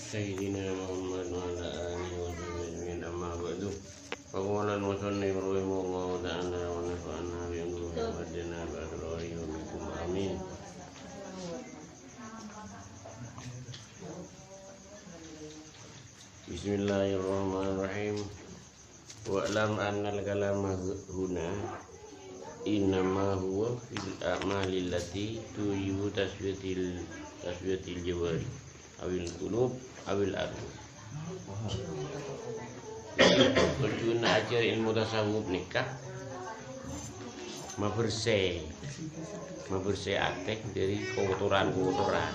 Sayyidina Muhammad wa ala alihi wa sahbihi amma ba'du. Faqala al-musannif rahimahullahu ta'ala wa nafa'ana bi ulumi wa hadina ba'dhi wa bikum amin. Bismillahirrahmanirrahim. Wa'lam anna al-kalama huna innama huwa fil a'mali allati tujibu tasbiyatil jawari awil qulub awil ardh. Berguna ajar ilmu tasawuf nikah membersih aktek dari kotoran-kotoran.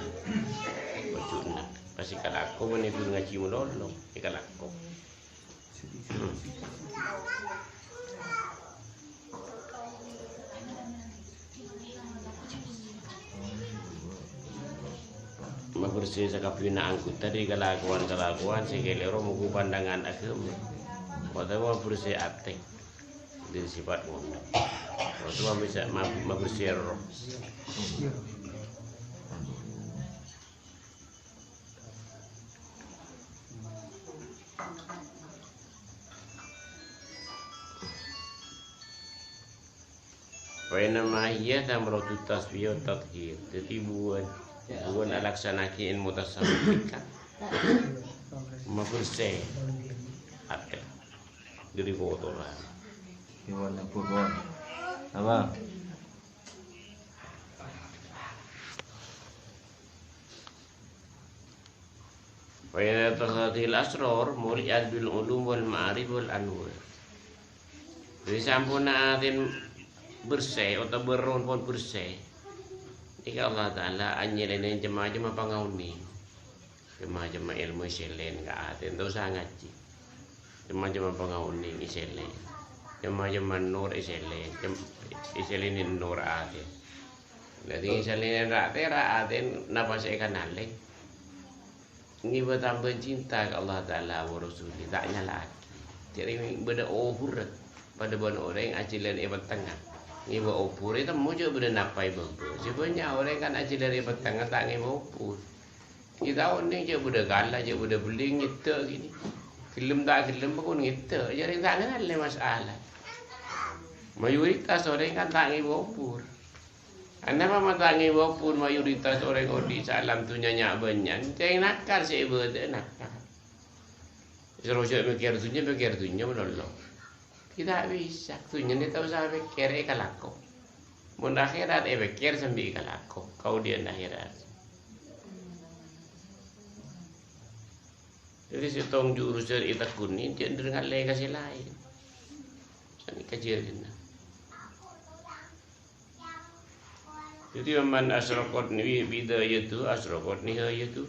Berguna pasti kalako menipun ngaji melolong ikalako. Bersih sakapina angkut tadi kelakuan sekelero muku pandangan agama. Waktu mau bersih atek dari sifat ngono. Waktu mau bisa bersih roh. Waina mahiyah dan merutu tasbih tathir. Jadi bukan alaksanaki ilmu tasawuf kan membersih hati dari kotoran. Gimana pun apa? Wa ya tasatil asrar muri'at bil ulum wal ma'arif wal anwar. Jadi sampuna atin bersih atau beron pun bersih. Ika Allah Ta'ala anyelene jemaah-jemaah pangauni. Jemaah-jemaah ilmu iselen ka aten tau sa ngaji. Jemaah-jemaah pangauni iselen. Jemaah-jemaah nur iselen. Iselen nur aten. Jadi iselen aten napa saya kanale. Ini bertambah cinta ke Allah Ta'ala wa Rasulih. Tak nyala. Jadi beda ohurat pada ban orang ajilan ibat tengah. Ni buat opur itu muncul benda napai bangku. Sebenarnya orang kan aja dari petang tak ngi opur. Kita orang ni je benda galah je benda beli ngita gini. Film tak film pun ngita. Jadi tak kenal le masalah. Mayoritas orang kan tak ngi opur. Anda mama tak ngi opur mayoritas orang odi salam tu nyanyak banyak. Jangan nakal sih benda nakal. Serosok mikir tunya menolong. Tidak bisa, tunya ni tahu saya pikir ikalako. Mun akhirat pikir sambil ikalako. Kau dia akhirat. Jadi setong jurusan itu kuning dia dengan legasi lain. Ini kajian. Jadi man asrokot ni bidaya tu asrokot ni haya tu.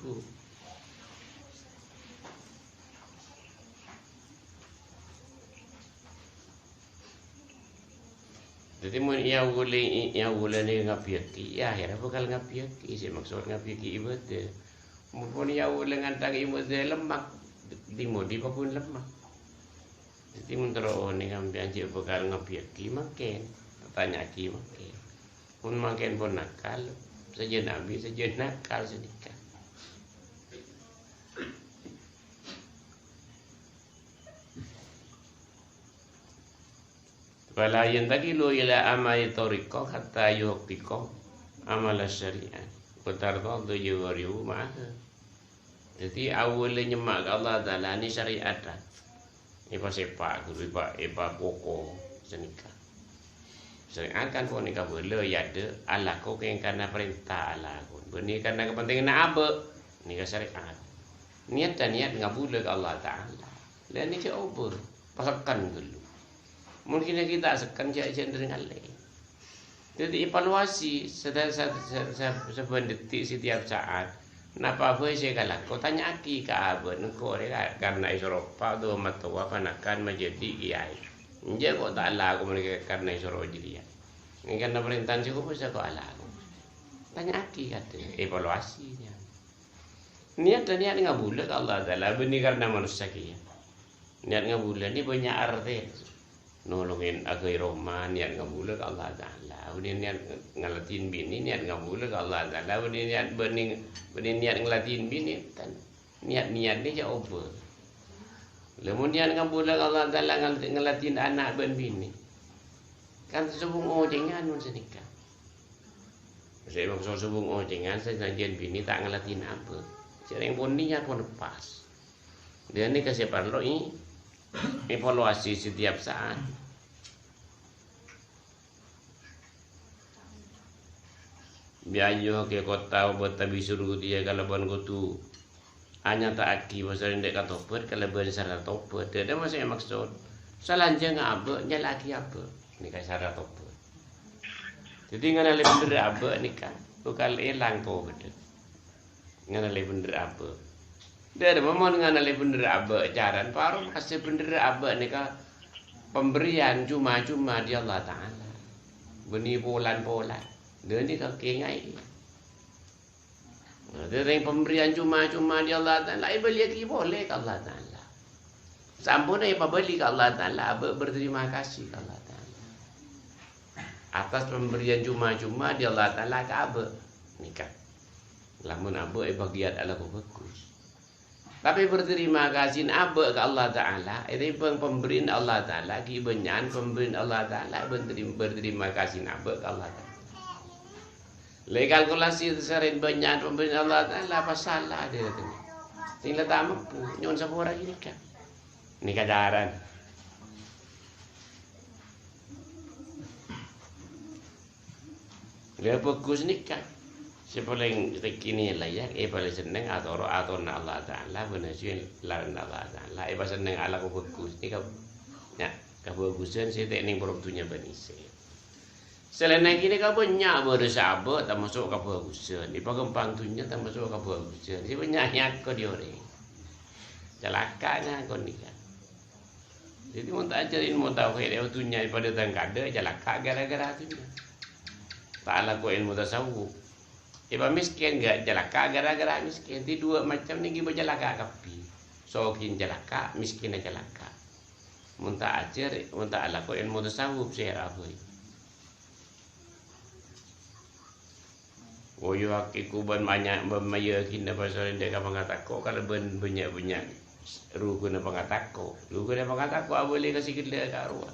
Jadi mun ia boleh ni ngapiaki, ya akhirnya bakal ngapiaki. Saya maksud ngapiaki ibadah. Mun ia boleh ngantang ibadah lemak, di pun lemak. Jadi mun terus ni ngambil anjir bakal ngapiaki makin, tanya aki makin. Mun makin pun nakal, saja nabi saja nakal sedikit. Wala yantakilu ila amali tariqah hatta yuhaqqiqa amal syariat. Betardo tu jawariu mah. Jadi awalnya nyemak Allah Taala ni syariat dah. Ni pasepak tu iba pokok senika. Syariat kan pun nikah bela ya ada Allah kau yang karena perintah Allah pun. Beni karena kepentingan apa? Nikah syariat. Niat dan niat ngabul ke Allah Taala. Lain ni ke over. Pasakan dulu. Mungkin kita sekan jajan dengan lain. Jadi evaluasi sebuah detik setiap saat. Napa apa saya kalah? Kau tanya aki ke abang kau karena Eropa tu matua panakan menjadi kiai. Jadi kau tak laku mereka karena Eropa jadi. Ini karena perintahan sih kau bisa kau laku. Tanya aki kata evaluasinya. Niat dan niat ngabula ke Allah Taala benih karena manusia kia. Niat ngabula ni banyak arti. Nolongin agai Roma niat ngabula ke Allah Ta'ala. Ini niat ngalatin bini niat ngabula ke Allah Ta'ala. Ini niat bening niat ngalatin bini. Niat-niat ni je over. Kemudian kabulan Allah Ta'ala ngelatin anak ben bini. Kan sebung ojengan nun senikah. Saya maksud sebung ojengan saya janjian bini tak ngelatin apa. Sering pun niat pun lepas. Dia ni kasih perlu evaluasi setiap saat. Biayo ke kota betabi suruh dia kalau ban tu hanya tak aki pasal ndek kata topet kalau ban salah topet. Dia masih maksud salanja ngabe nya lagi apa. Ni kai salah topet. Jadi ngana le bener apa ni kan. Bukan elang ko betul. Ngana le bener apa. Dia ada memang ngana le bener apa jaran paru kasih bener apa ni kan pemberian cuma-cuma di Allah Taala. Beni polan-polan. Dia ni kaki ngai. Dia yang pemberian cuma-cuma di Allah Ta'ala. Beli lagi boleh ke Allah Ta'ala. Sampun apa beli ke Allah Ta'ala. Berterima kasih ke Allah Ta'ala. Atas pemberian cuma-cuma di Allah Ta'ala ke apa? Nikah. Lamun apa bagian Allah bagus. Tapi berterima kasih apa ke Allah Ta'ala. Itu pemberian Allah Ta'ala. Kibanyan pemberian Allah Ta'ala. Berterima kasih apa ke Allah Ta'ala. Kalkulasi serin banyak pemberian Allah Ta'ala apa salah dia tu. Tinggal tak mampu nyon sapura ini kan. Ini kajaran. Dia fokus ni kan. Sepaling kini lah ya, paling seneng atau Allah Ta'ala benasin lawan Allah Ta'ala. Pas seneng ala ko fokus ni kau. Ya, kefokusan saya teknik produktunya benisih. Selain ini kau banyak bersahabat tak masuk ke bagusan. Di pagempang tunya tak masuk ke bagusan. Si banyak kau diorang. Jalakanya kau ni kan. Jadi mau tak ajarin mau tahu ilmu tunya pada tangkada jalaka gara-gara tunya. Tak ala kau ilmu tasawuf. Iba miskin gak jalaka gara-gara miskin. Di dua macam ni kita jalaka kapi. Sokin jalaka, miskin jalaka. Mau tak ajar, mau tak ala kau ilmu tasawuf saya apa. Oyo akiku ban banyak bermaya kina pasal dia kan mengatakan kalau banyak rukun pengatako. Rukun pengatako boleh kasih kita ke arwah.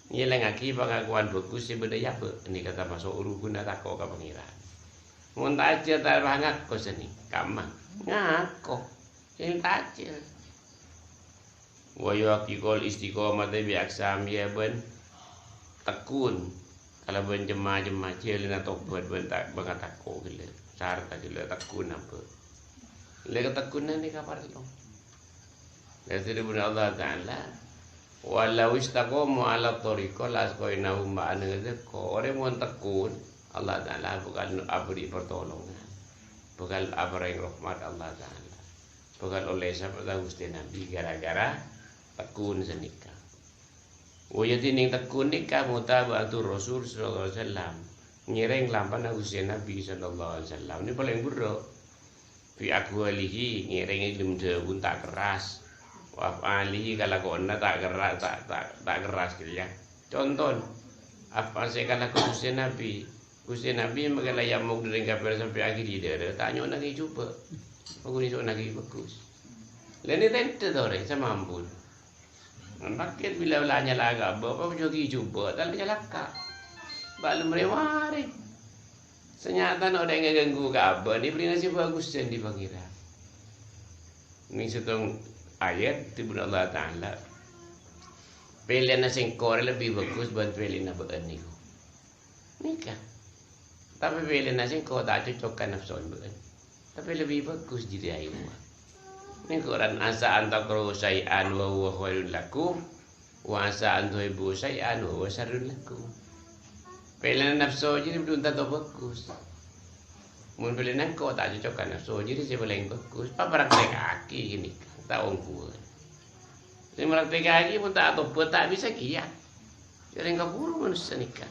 Ni lang aki pengakuan bagus si benda apa. Ini kata masuk rukun atako ke pengiran. Mun tak aja tak bangak ko seni. Kamang ngako. Yang tak aja. Oyo akikol istiqomah te biaksam ya ben tekun. Kalau ben jemaah-jemaah celina tobat ben tak bangatako gila. Sarta gila takun apa. Lega takunan ni kapar lo. Dari benar Allah Ta'ala. Walau istaqamu ala tariqah lasqainahum ma'an rizqa. Orang mau takun Allah Ta'ala bukan abri pertolongan. Bukan abri rahmat Allah Ta'ala. Bukan oleh sahabat Gusti Nabi gara-gara takun senikah. Oh jadi ning tekun ni kamu tabatul Rasul sallallahu alaihi wasallam. Nyereng lampan Gusti Nabi sallallahu alaihi wasallam. Ini paling buruk. Fi aqwalihi nyereng demde pun tak keras. Wa alihi kalau kona tak keras tak keras gitu ya. Contoh apa saya kalau Gusti Nabi. Gusti Nabi magala yang mau dereng kafir sampai akhir dia tanya nak coba. Aku ni sok nak bagus. Lene tente dore sama ampun. Nakit bila ulanya laga, bapak jogi cuba, tak jalaka. Balu merewari. Senyata nak ada yang ganggu ke abah, ni beri nasi bagus dan di pangira. Ini setong ayat di bulan Allah Ta'ala. Pilihan nasi kore lebih bagus buat pilihan abaan ni. Nikah. Tapi pilihan nasi kore tak cocokkan nafsu abaan. Tapi lebih bagus jadi ayat. Ini Quran asa antakru syai'an wa huwa khairun lakum wa asa an tuhibbu syai'an wa huwa syarrun lakum. Pilihan nafsu jadi belum tentu bagus. Mun pilihan kau tak cocok nafsu jadi saya paling bagus. Apa praktek kaki gini tak ongkuan. Saya praktek kaki pun tak tahu tak bisa kiat. Jadi enggak buru manusia nikah.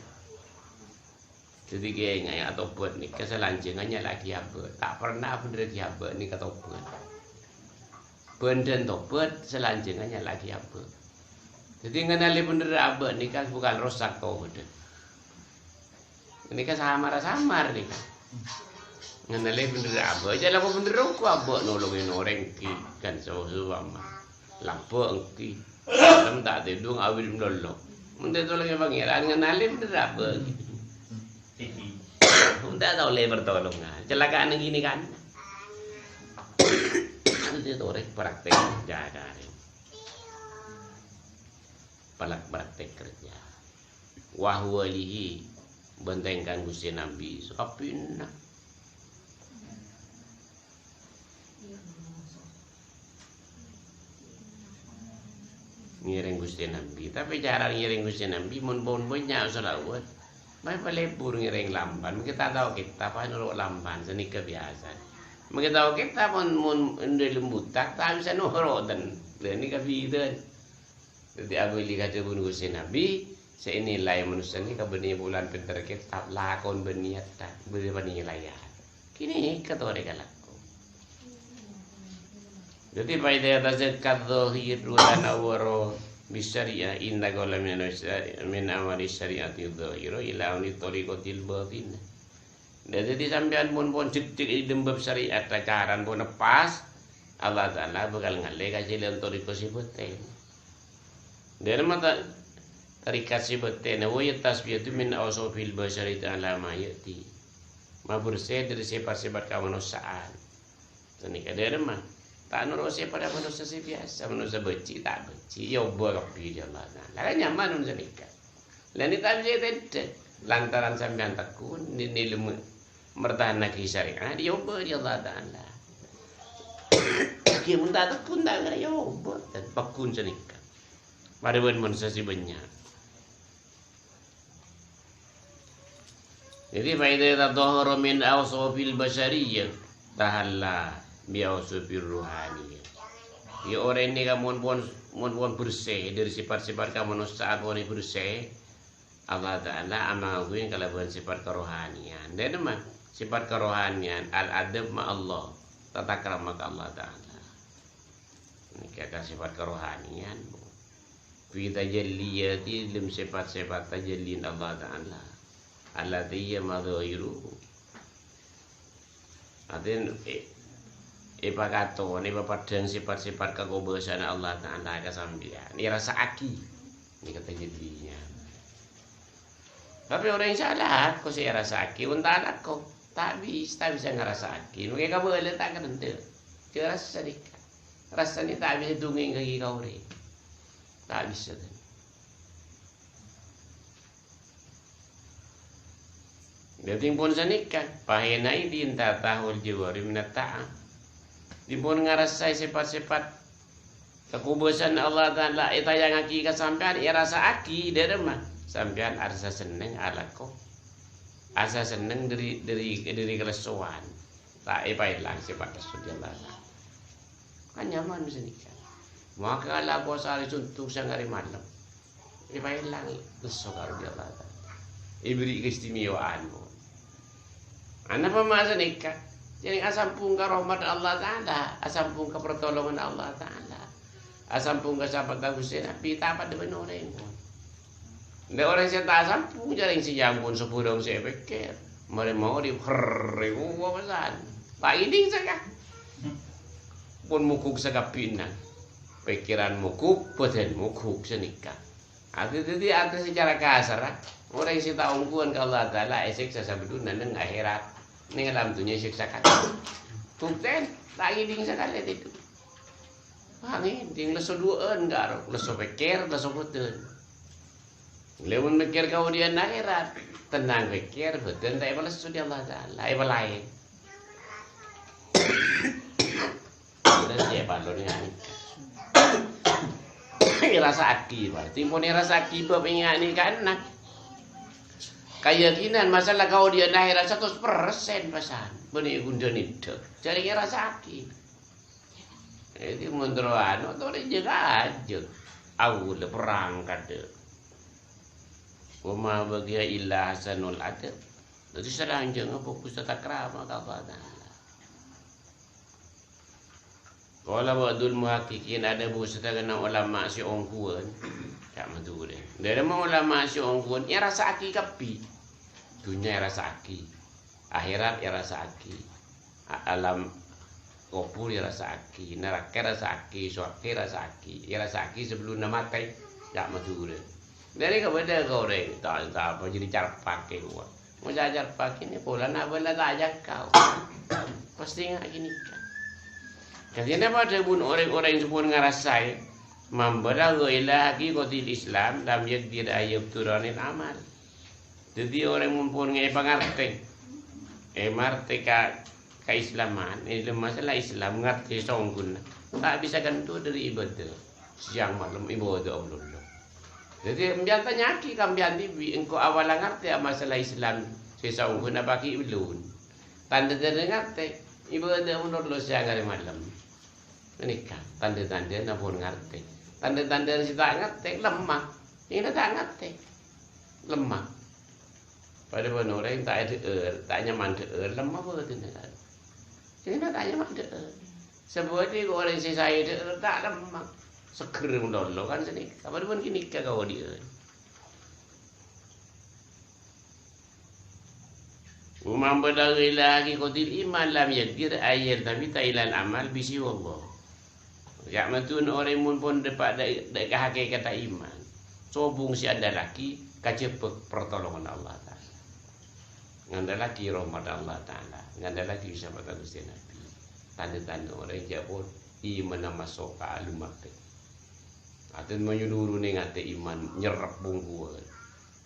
Jadi kayaknya atau buat nikah selanjutnya lagi apa? Tak pernah bener apa nikah atau buat. Benden tobat selanjutnya lagi apa? Jadi ngenali bener apa nikah bukan rosak kau bener. Nikah samar nikah. Nganale bener apa? Jalan apa bener aku apa nolongin orang ki kan sama mah. Lampu engki. Dalam tak tidur awil melolok. Mun tolongnya pangeran nganale bener apa? Tidak tahu le pertolongan. Celakaan gini kan. Itu orang praktek jaga. Praktek kerja. Wahwalihi bentengkan Gusti Nabi. Sapina. Ngiring Gusti Nabi, tapi cara ngiring Gusti Nabi mun banyak selawat. Mai pelebur ngiring lamban, kita tahu kita apa nurut lamban seni kebiasaan. Kita tahu kita mun ndek lembutak tak bisa nurut dan ini kebidan. Jadi aku lihat pun Gusti Nabi, saya nilai manusia ni kabeni bulan pintar kita lakon berniat tak bernilai. Kini kata mereka laku. Jadi pada atas kadzohir dan awaro bisyariah inna qala min amali syariati dhahira ila uni tariqatil batin. Jadi sampean pun cek dembab syariat acaran pun pas Allah Taala bakal ngale ka jalan tariqah sibeten. Dan mata tariqat sibeten wa yatasbiyatu min awsafil basyari ta'ala ma yati. Ma bersih dari sifat-sifat kemanusiaan. Senika dari mah tak nurut pada manusia biasa, manusia benci tak benci, ya berpi je Allah. Lah nyaman manusia nikah. Lah ni tak bisa tidak. Lantaran sampean takun ni lemu mertahan syariat, dia ber dia Allah Taala. Dia mun tak takun tak kira ya ber dan pakun nikah. Pada manusia banyak. Jadi faida tadhahara min awsafil basyariyyah tahalla biawsufir ruhaniyah. Ya orang ini kamu pun bersih dari sifat-sifat kemanusiaan pun bersih. Allah Taala amaguin kalau bukan sifat kerohanian. Dan mah sifat kerohanian al-adab ma Allah, tata krama Allah Taala. Ini kata sifat kerohanian. Fi tajalliyati lim sifat-sifat tajallin Allah Taala. Allati madhahiru. Artinya ipakato ni papadang sifat-sifat kegobesan Allah Taala ka sampeyan. Ni rasa aki. Ni kata jadinya. Tapi orang yang salah kau saya rasa aki unta anak kau tak bisa ngerasa aki. Mungkin kamu boleh tak kena tu. Dia rasa sedikit. Rasa ni tak bisa dunging kaki kau ni. Tak bisa tu. Dia timpun senikah. Pahenai dinta tahul jiwari minata'am. Dipun ngarasai sifat-sifat kekubesan Allah Ta'ala ita yang aki ka sampean ia rasa aki dia mah sampean rasa seneng alako asa seneng dari kelesuan tak ipa hilang sifat Rasulullah kan nyaman bisa nikah maka ala puasa hari suntuk sanggari malam ipa hilang lesu karo dia Allah Ta'ala iberi keistimewaanmu anak pemasa nikah. Jadi asampung ke rahmat Allah Ta'ala, asampung ke pertolongan Allah Ta'ala, asampung ke sahabat Gusti Nabi, tak ada benar orang pun. Ada orang yang tak asampung, jaring si jambun sepudong saya pikir, mari mau di gua pesan, tak ini saja. Pun mukuk segapina, pikiran mukuk, badan mukuk senikah. Artinya secara kasar, orang yang tahu ungkuan ke Allah Ta'ala, esek sasabedunan dan akhirat. Ini alam dunia siksa kata. Tukten, tak ingin sekali itu. Angin, ting leso duaan garo, leso pikir, leso betul. Lewat pikir kau dia akhirat, tenang pikir betul. Tak ibalah leso dia Allah Taala, ibalah lain. Dan siapa lornya ini? Rasa akibat, timpun rasa akibat pengen ni kan nak. Keyakinan masalah kau dia akhirat 100% pasan. Benih gundan itu. Jadi rasa aki. Itu munduran. Itu dia aja. Awal perang kata. Wama bagia illa hasanul adab. Jadi selanjutnya fokus tata krama kepada Allah. Kalau ba'dul muhaqqiqin ada busa kena ulama si ongkuan. Tak mantu deh. Dari mana ulama si ongkuan? Ya rasa aki kapi. Dunia rasa aki. Akhirat ya rasa aki. alam kubur ya rasaki, neraka rasaki, surga rasaki, ya rasaki sebelum mati tak mature. Dari kepada kau orang tak apa jadi cara pakai gua. Mau jajar pakai ni pola nak bela tak ajak kau. Pasti ngak gini kan. Katanya pada pun orang-orang yang sebut ngarasai membela ilah lagi kotil Islam dalam yakdir ayat turanin amal. Jadi orang pun ngai pangarteng. Marte ka Islaman, ini masalah Islam ngerti songgun. Tak bisa kan tu dari ibadah siang malam ibadah Allah. Jadi mbian tanya ki kambian di engko awal ngerti masalah Islam sesonggun bagi belum. Tanda-tanda ngerti ibadah Allah siang hari malam. Ini kan tanda-tanda na pun ngerti. Tanda-tanda si tak ngerti lemah. Ini tak ngerti. Lemah. Pada orang tak ada tak nyaman lemah apa tu nak. Jadi nak tak nyaman sebab dia orang saya tak lemah. Seger mendolo kan sini. Kapan pun kini kau dia. Umam berdari lagi kotil iman lam yakdir ayat tapi tak ilal amal bisi Allah. Ya matun orang pun dapat dak hakikat iman. Sobung si ada laki kacepek pertolongan Allah Taala. Nganda lagi rahmat Allah Ta'ala. Nganda lagi sahabat Gusti Nabi. Tanda-tanda orang jabut iman masuk ke alumak. Atau menyuruh ni ngate iman nyerap bungkuan.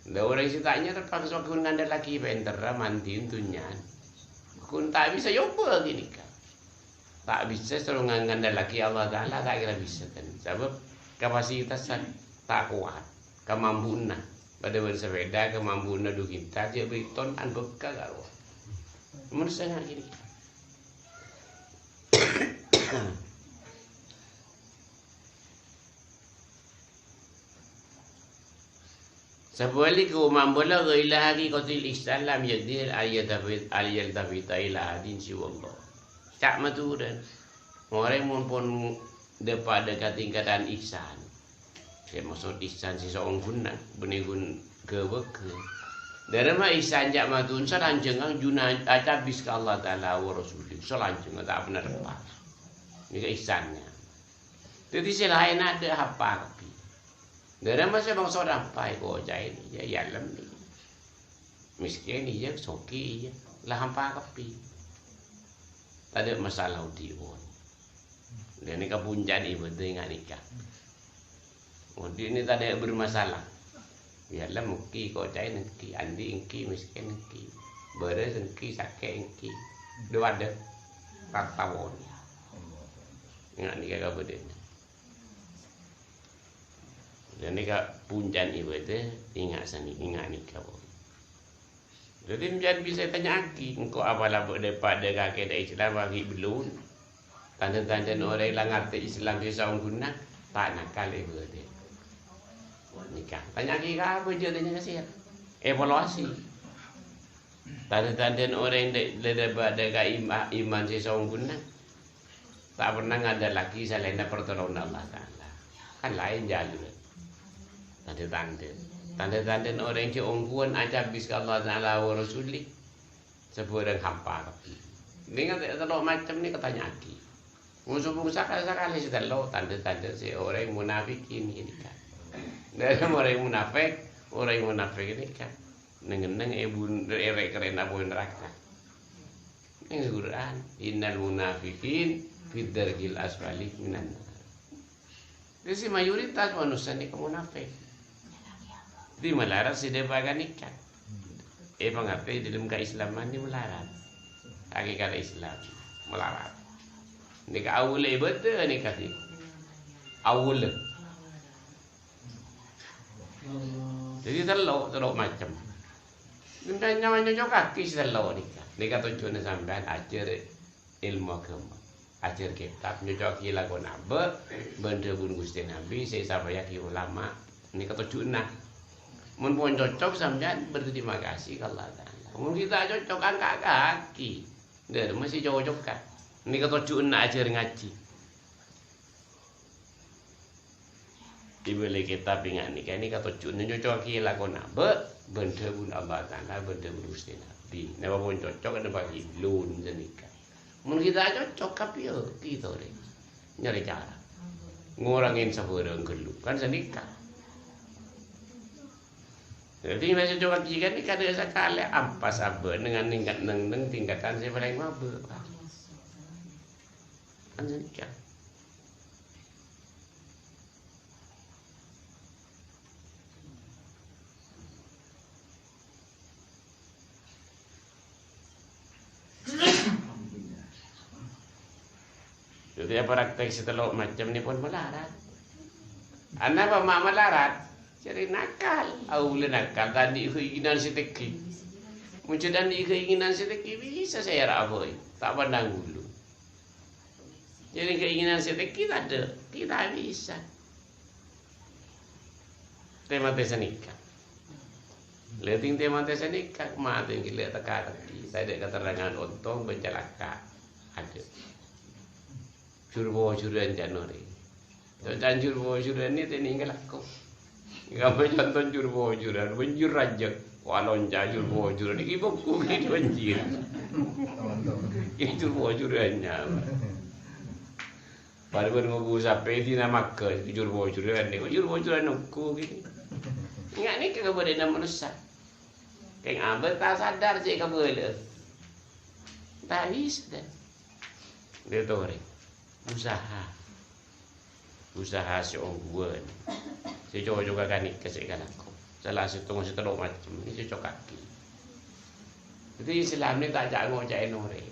Dah orang si tak nyerap paksa kun nganda lagi pentera mantin tunyan. Kun tak bisa coba gini kan. Tak bisa selalu nganda lagi Allah Ta'ala tak kira bisa kan. Sebab kapasitas tak kuat. Kemampuan. Pada bersepeda kemampuan du kita dia beriton an bekal karo. Manusia ngak gini. Sebalik mambola ilah lagi qatil Islam yadir ayat David ilah din si Allah. Tak maturan. Orang pun depa dekat tingkatan ihsan. Saya maksud ihsan si seorang guna benigun ke beke. Dari mana ihsan jak matun selanjang juna atabis ke Allah Taala wa Rasulih selanjang tak benar lepas. Ini ke ihsannya. Jadi selain ada apa tapi. Dari mana saya bangsa rampai ko jai ni ya yalam ni. Miskin ni ya soki ya lah hampa kapi. Tak ada masalah di pun. Dan ni kapunjan ibu dengan nikah. Dia ni tak ada bermasalah. Biarlah muki kau cai nengki, andi engki, miskin engki, beres engki, sakit engki, dua ada ratawon. Ingat ni kagak beden. Dan ni kak puncan ibu tu ingat sani, ingat ni kau. Jadi menjadi bisa tanya aki, engkau apalah daripada kakek dari Islam bagi belum. Tanda-tanda orang yang ngerti Islam di saung guna tak nakal ibu tu. Nikah. Tanya lagi apa je tanya kasih. Evaluasi. Tanda-tanda orang yang daripada iman seseorang guna tak pernah ada lagi selain pertolongan Allah Taala. Kan lain jalur. Tanda-tanda orang yang ongkuan aja bis Allah Taala wa Rasulih sebuah hampa. Ini kan terlalu macam ni katanya lagi. Musuh-musuh sekali setelah tanda-tanda si orang munafik ini kan. Dari orang munafik ini kan neng ibu erek kerana pun neraka. Ini Quran, innal munafikin fid darkil asfali minan nar. Jadi mayoritas manusia ni munafik. Di melarat si debagan ikan. Pengerti dalam keislaman ni melarat. Hakikat Islam melarat. Ni ka awal betul ni kasih. Awal. Jadi terlalu macam. Kita nyaman-nyaman kaki terlalu ni. Ni kata tujuan sampai ajar ilmu agama, ajar kitab, nyocok lagu nabe, benda pun Gusti Nabi, saya sampai yakin ulama. Ni kata tujuan. Mun pun cocok sampai berterima kasih kalau Allah. Mun kita cocok angkat kaki, dia masih cocok kan. Ni kata tujuan ajar ngaji. Dibeli kitab ingat ni kan ni kata cun cocok ki lakon nabe benda pun Allah Taala benda pun Gusti Nabi. Napa pun cocok ada bagi lun jenika. Mun kita cocok kapio kita deh nyari cara ngurangin sabarang gelu kan senikah. Jadi masih coba jika ni kada sekali ampas apa dengan tingkat neng tingkatan saya paling mabuk kan senikah. Jadi praktek setelok macam ni pun melarat. Anak apa mak melarat? Cari nakal. Aula nakal tadi keinginan seteki. Muncul tadi keinginan seteki bisa saya raboi. Tak pandang dulu. Jadi keinginan seteki tak ada. Tidak bisa. Tema tesa nikah. Leting tema tesa nikah. Mati gila tekar. Saya ada keterangan untung bercelaka. Ada. Curbo curan Januari. Tuan curbo curan ni tinggal aku. Kamu contoh curbo curan, banjir raja. Walon curbo curan ni ibu ku ni banjir. Ini curbo curannya. Pada ngobu sampai di nama ke curbo curan ni. Curbo curan aku gini. Ingat ni kau boleh nama manusia. Kau abang tak sadar je kau boleh. Tak bisa. Dia tu orang. Usaha seongguan. Saya coba juga kan ni kasihkan aku. Salah satu macam ni cocok kaki. Jadi Islam ni tak jangan ngocak orang.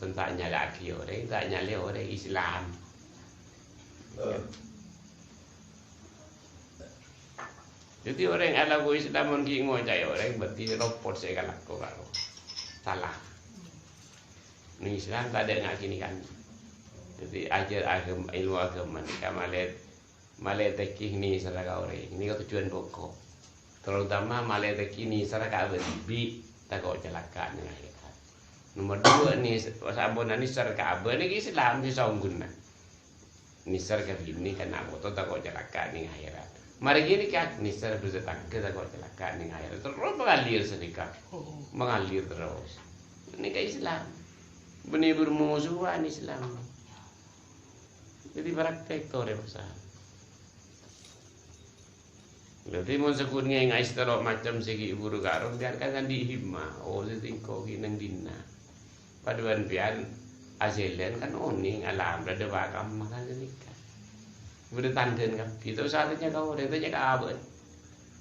Tentangnya lagi orang, tak nyale orang Islam. Jadi orang ala go Islam mungkin ngocak orang berarti repot saya kan aku kalau salah. Ni Islam tak ada ngaji ni kan. Jadi ajar agama ilmu agama ni kan malet tekih ni saraka orang. Ini kan tujuan pokok. Terutama malet tekih ni saraka berbi tak kau celaka ni akhirat. Nomor 2 ni sabun ni saraka abah ni Islam di saungguna. Ni saraka ini kan aku tak kau celaka ni akhirat. Mari gini kan ni saraka bertetangga tak kau celaka ni akhirat. Terus mengalir sedekah. Mengalir terus. Ini kan Islam. Benih bermusuhan Islam. Jadi praktek tu repasa. Jadi mun sekun ngai istarok macam segi ibu rukarong biarkan kan dihima. Oh setingko kinang dina. Paduan pian asilen kan oning alam rada bakam makan nikah. Berde tanden kan. Itu saatnya kau retanya ka abet.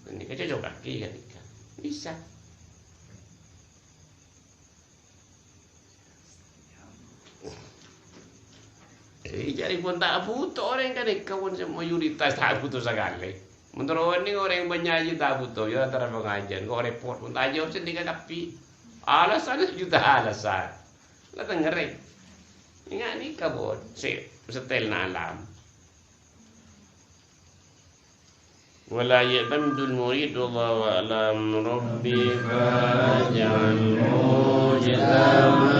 Ini kan cocok kaki kan nikah. Bisa. Jadi pun tak butuh orang kan kawan mayoritas tak butuh sekali. Menurut ni orang yang menyanyi tak butuh ya antara pengajian. Kau repot pun tak jawab sendiri tapi alasan juta alasan. Lah dengerin. Ingat ni kabut setel na alam. Wala ya'tamdul murid wallahu a'lam rabbi faj'al mujtama